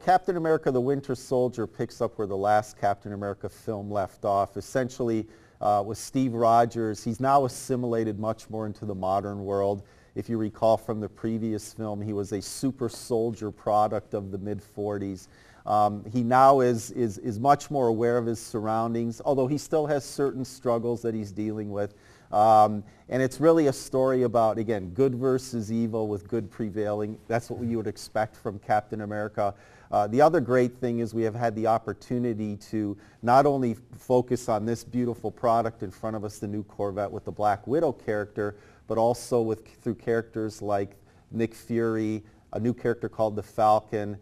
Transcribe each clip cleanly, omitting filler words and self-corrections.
Captain America the Winter Soldier picks up where the last Captain America film left off. Essentially, with Steve Rogers, he's now assimilated much more into the modern world. If you recall from the previous film, he was a super soldier product of the mid-40s. He now is much more aware of his surroundings, although he still has certain struggles that he's dealing with. And it's really a story about, again, good versus evil with good prevailing. That's what you would expect from Captain America. The other great thing is we have had the opportunity to not only focus on this beautiful product in front of us, the new Corvette with the Black Widow character, but also through characters like Nick Fury, a new character called the Falcon.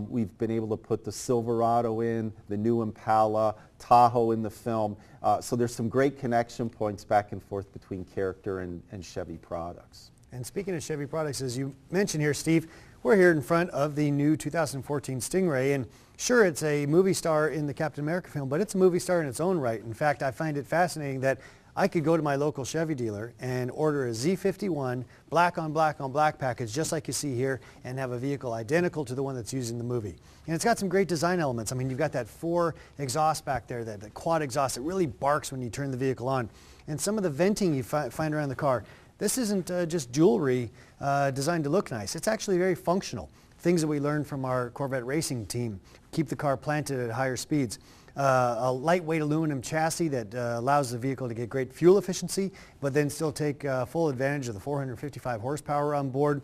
We've been able to put the Silverado in, the new Impala, Tahoe in the film. So there's some great connection points back and forth between character and Chevy products. And speaking of Chevy products, as you mentioned here, Steve, we're here in front of the new 2014 Stingray, and sure, it's a movie star in the Captain America film, but it's a movie star in its own right. In fact, I find it fascinating that I could go to my local Chevy dealer and order a Z51 black on black on black package, just like you see here, and have a vehicle identical to the one that's used in the movie. And it's got some great design elements. I mean, you've got that 4 exhaust back there, that quad exhaust that really barks when you turn the vehicle on. And some of the venting you find around the car, this isn't just jewelry designed to look nice. It's actually very functional. Things that we learned from our Corvette racing team. Keep the car planted at higher speeds. A lightweight aluminum chassis that allows the vehicle to get great fuel efficiency, but then still take full advantage of the 455 horsepower on board.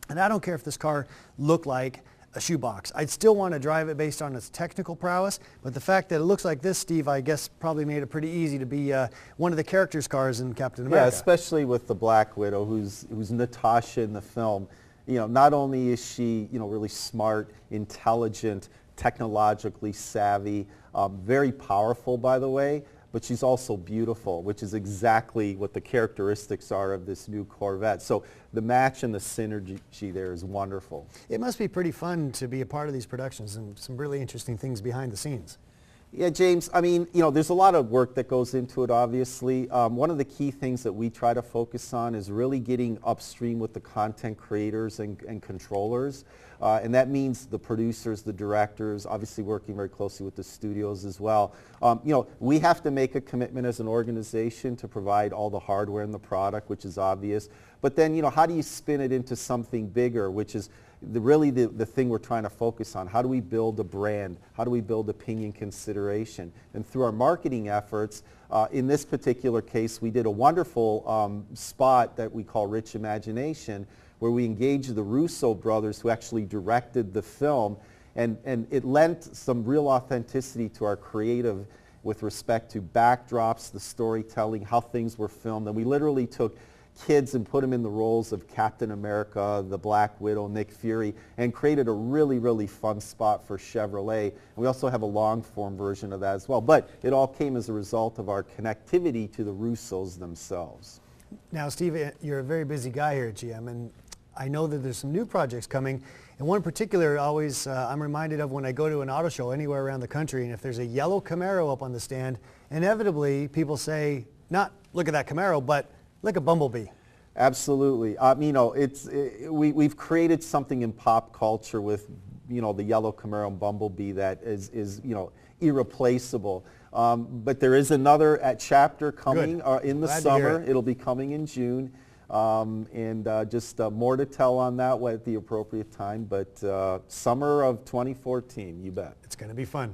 And I don't care if this car looked like a shoebox. I'd still want to drive it based on its technical prowess, but the fact that it looks like this, Steve, I guess probably made it pretty easy to be one of the characters' cars in Captain America. Yeah, especially with the Black Widow, who's Natasha in the film. You know, not only is she, really smart, intelligent, technologically savvy, very powerful, by the way, but she's also beautiful, which is exactly what the characteristics are of this new Corvette. So the match and the synergy there is wonderful. It must be pretty fun to be a part of these productions and some really interesting things behind the scenes. Yeah, James, I mean, there's a lot of work that goes into it, obviously. One of the key things that we try to focus on is really getting upstream with the content creators and controllers. And that means the producers, the directors, obviously working very closely with the studios as well. We have to make a commitment as an organization to provide all the hardware and the product, which is obvious. But then, how do you spin it into something bigger, which is really the thing we're trying to focus on? How do we build a brand? How do we build opinion consideration? And through our marketing efforts, in this particular case, we did a wonderful spot that we call Rich Imagination, where we engaged the Russo brothers who actually directed the film, and it lent some real authenticity to our creative with respect to backdrops, the storytelling, how things were filmed. And we literally took kids and put them in the roles of Captain America, the Black Widow, Nick Fury, and created a really, really fun spot for Chevrolet. And we also have a long-form version of that as well. But it all came as a result of our connectivity to the Russos themselves. Now, Steve, you're a very busy guy here at GM, and I know that there's some new projects coming. And one in particular always I'm reminded of when I go to an auto show anywhere around the country, and if there's a yellow Camaro up on the stand, inevitably people say, not look at that Camaro, but like a Bumblebee. Absolutely. We've created something in pop culture with, the yellow Camaro and Bumblebee that is irreplaceable. But there is another chapter coming in the summer. It'll be coming in June. Just more to tell on that at the appropriate time. But summer of 2014, you bet. It's going to be fun.